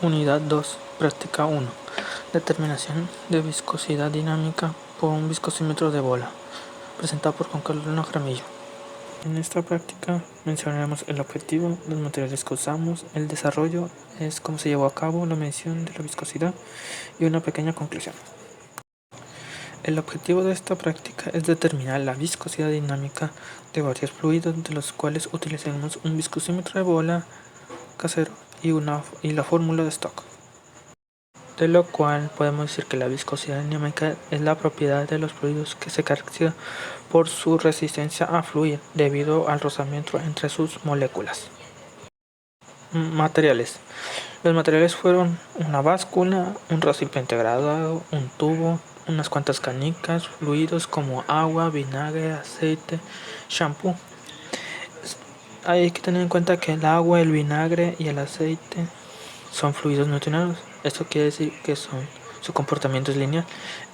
Unidad 2, práctica 1. Determinación de viscosidad dinámica por un viscosímetro de bola. Presentado por Juan Carlos Jaramillo. En esta práctica mencionaremos el objetivo, los materiales que usamos, el desarrollo, es cómo se llevó a cabo la medición de la viscosidad y una pequeña conclusión. El objetivo de esta práctica es determinar la viscosidad dinámica de varios fluidos, de los cuales utilizaremos un viscosímetro de bola casero y la fórmula de Stock. De lo cual podemos decir que la viscosidad dinámica es la propiedad de los fluidos que se caracteriza por su resistencia a fluir debido al rozamiento entre sus moléculas. Materiales. Los materiales fueron una báscula, un recipiente graduado, un tubo, unas cuantas canicas, fluidos como agua, vinagre, aceite, shampoo. Hay que tener en cuenta que el agua, el vinagre y el aceite son fluidos newtonianos. Esto quiere decir que su comportamiento es lineal.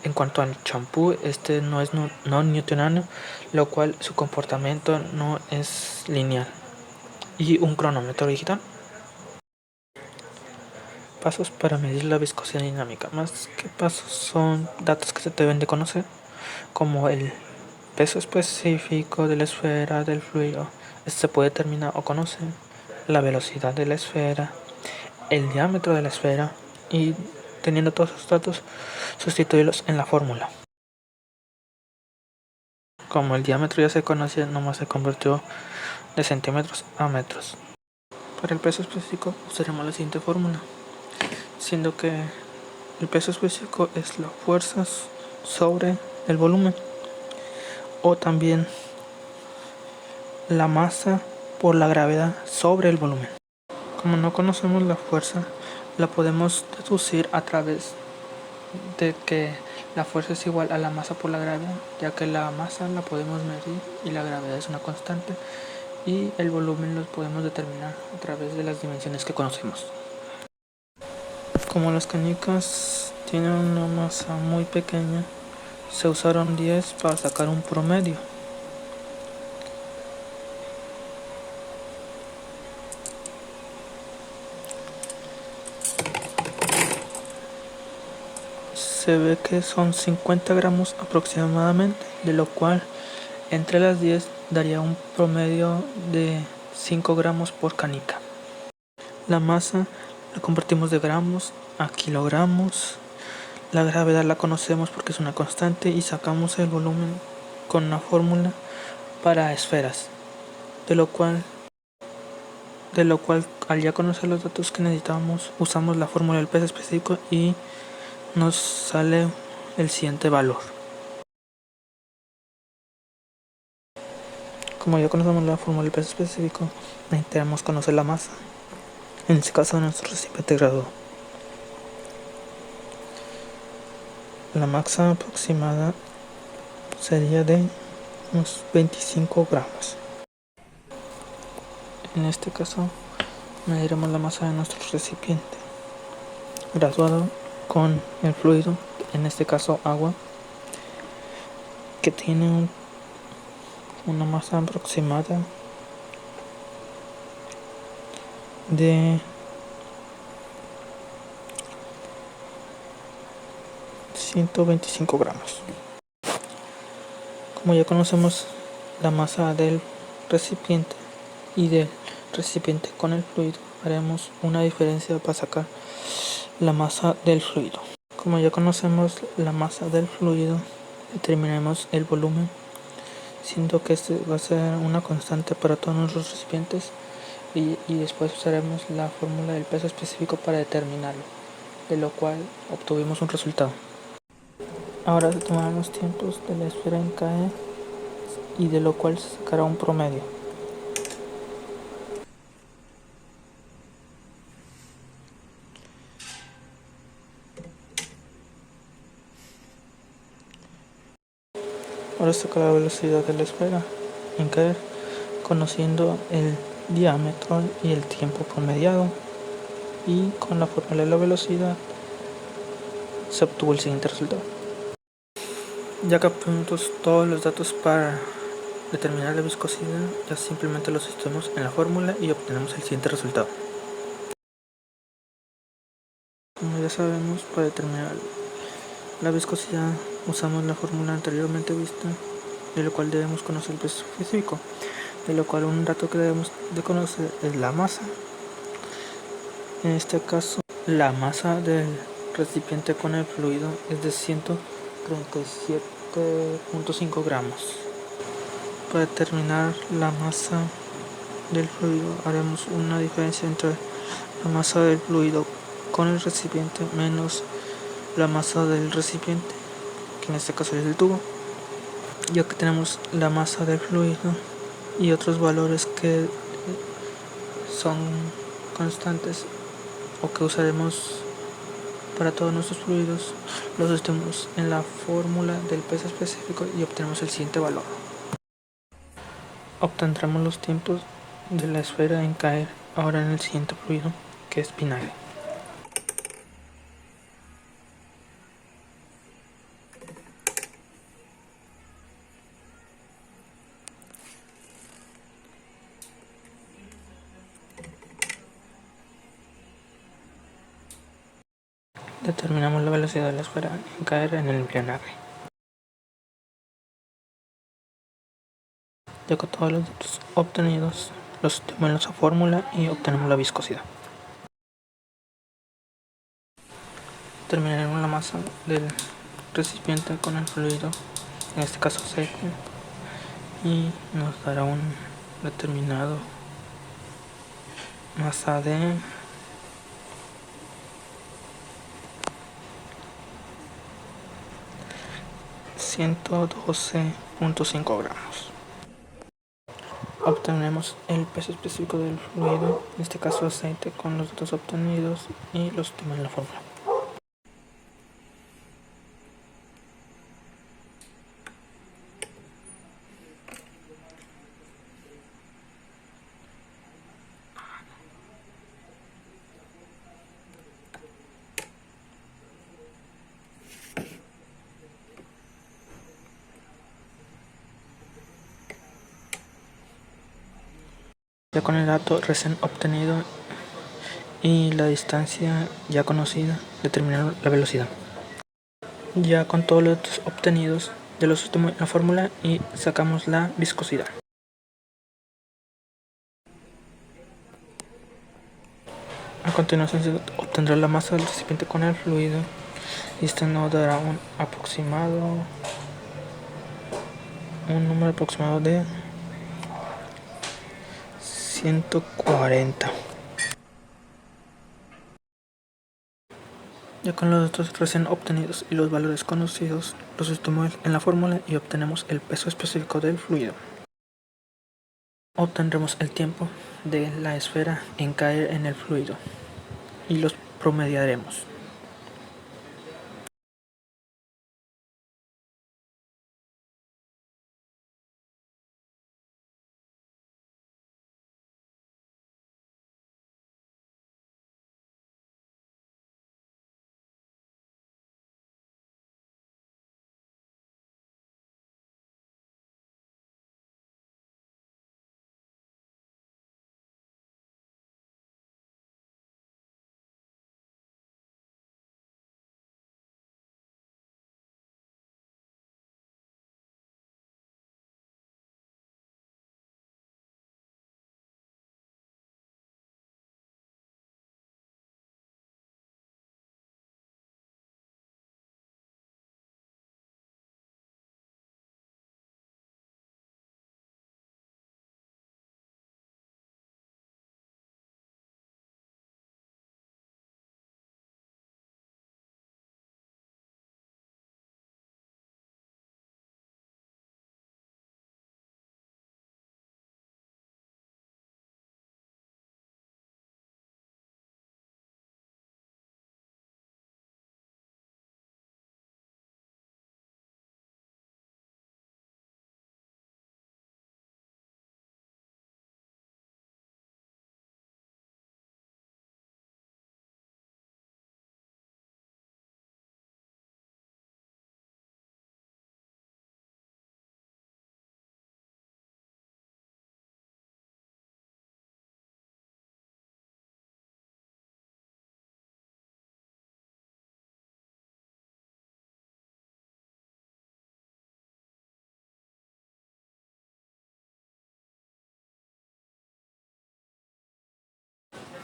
En cuanto al champú, este no es no newtoniano, lo cual su comportamiento no es lineal. Y un cronómetro digital. Pasos para medir la viscosidad dinámica. Más que pasos son datos que se deben de conocer, como el peso específico de la esfera del fluido. Este se puede determinar o conocer, la velocidad de la esfera, el diámetro de la esfera, y teniendo todos esos datos, sustituirlos en la fórmula. Como el diámetro ya se conocía, nomás se convirtió de centímetros a metros. Para el peso específico usaremos la siguiente fórmula, siendo que el peso específico es la fuerza sobre el volumen, o también la masa por la gravedad sobre el volumen. Como no conocemos la fuerza, la podemos deducir a través de que la fuerza es igual a la masa por la gravedad, ya que la masa la podemos medir y la gravedad es una constante, y el volumen lo podemos determinar a través de las dimensiones que conocemos. Como las canicas tienen una masa muy pequeña, se usaron 10 para sacar un promedio. Se ve que son 50 gramos aproximadamente, de lo cual entre las 10 daría un promedio de 5 gramos por canica. La masa la convertimos de gramos a kilogramos. La gravedad la conocemos porque es una constante, y sacamos el volumen con una fórmula para esferas, de lo cual al ya conocer los datos que necesitamos, usamos la fórmula del peso específico y nos sale el siguiente valor. Como ya conocemos la fórmula del peso específico, necesitamos conocer la masa, en este caso nuestro recipiente graduado. La masa aproximada sería de unos 25 gramos. En este caso mediremos la masa de nuestro recipiente graduado con el fluido, en este caso agua, que tiene una masa aproximada de 125 gramos. Como ya conocemos la masa del recipiente y del recipiente con el fluido, haremos una diferencia para sacar la masa del fluido. Como ya conocemos la masa del fluido, determinaremos el volumen, siendo que este va a ser una constante para todos nuestros recipientes, y después usaremos la fórmula del peso específico para determinarlo, de lo cual obtuvimos un resultado. Ahora se tomarán los tiempos de la esfera en caer, y de lo cual se sacará un promedio. Ahora se saca la velocidad de la esfera en caer, conociendo el diámetro y el tiempo promediado, y con la fórmula de la velocidad se obtuvo el siguiente resultado. Ya que obtuvimos todos los datos para determinar la viscosidad, ya simplemente los sustituimos en la fórmula y obtenemos el siguiente resultado. ya sabemos, para determinar la viscosidad usamos la fórmula anteriormente vista, de lo cual debemos conocer el peso específico, de lo cual un dato que debemos de conocer es la masa. En este caso, la masa del recipiente con el fluido es de 137.5 gramos. Para determinar la masa del fluido haremos una diferencia entre la masa del fluido con el recipiente menos la masa del recipiente, que en este caso es el tubo, ya que tenemos la masa del fluido y otros valores que son constantes o que usaremos para todos nuestros fluidos, los sustituimos en la fórmula del peso específico y obtenemos el siguiente valor. Obtendremos los tiempos de la esfera en caer ahora en el siguiente fluido, que es vinagre. Determinamos la velocidad de la esfera en caer en el vinagre. Ya con todos los datos obtenidos, los sustituimos en la fórmula y obtenemos la viscosidad. Determinaremos la masa del recipiente con el fluido, en este caso seco, y nos dará un determinado masa de 112.5 gramos. Obtenemos el peso específico del fluido, en este caso aceite, con los datos obtenidos y los sustituimos en la fórmula. Ya con el dato recién obtenido y la distancia ya conocida, determinar la velocidad. Ya con todos los datos obtenidos, ya los sustituimos en la fórmula y sacamos la viscosidad. A continuación se obtendrá la masa del recipiente con el fluido y este nos dará un número aproximado de 140. Ya con los datos recién obtenidos y los valores conocidos, los sustituimos en la fórmula y obtenemos el peso específico del fluido. Obtendremos el tiempo de la esfera en caer en el fluido y los promediaremos.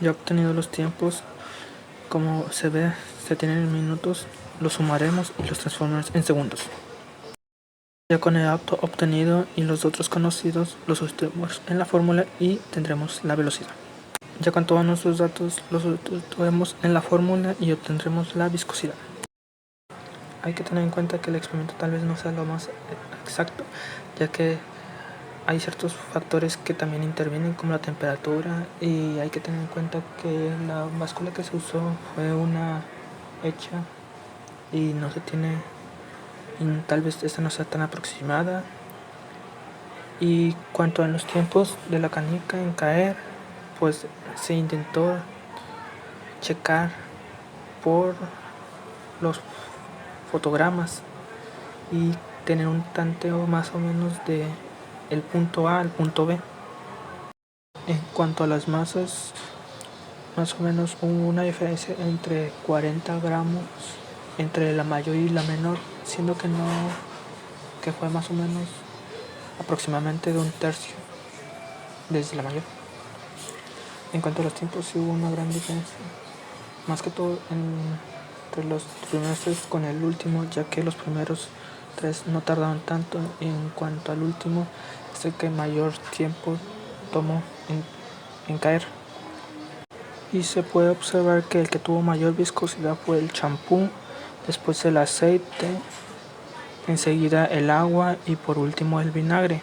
Ya obtenido los tiempos, como se ve, se tienen en minutos, los sumaremos y los transformaremos en segundos. Ya con el dato obtenido y los otros conocidos, los sustituimos en la fórmula y tendremos la velocidad. Ya con todos nuestros datos, los sustituiremos en la fórmula y obtendremos la viscosidad. Hay que tener en cuenta que el experimento tal vez no sea lo más exacto, ya que hay ciertos factores que también intervienen, como la temperatura, y hay que tener en cuenta que la báscula que se usó fue una hecha y no se tiene, y tal vez esta no sea tan aproximada. Y cuanto a los tiempos de la canica en caer, pues se intentó checar por los fotogramas y tener un tanteo más o menos de el punto A al punto B. En cuanto a las masas, más o menos hubo una diferencia entre 40 gramos entre la mayor y la menor, siendo que fue más o menos aproximadamente de un tercio desde la mayor. En cuanto a los tiempos, sí hubo una gran diferencia, más que todo entre los primeros tres con el último, ya que los primeros tres no tardaron tanto. En cuanto al último, es el que mayor tiempo tomó en caer. Y se puede observar que el que tuvo mayor viscosidad fue el champú, después el aceite, enseguida el agua y por último el vinagre.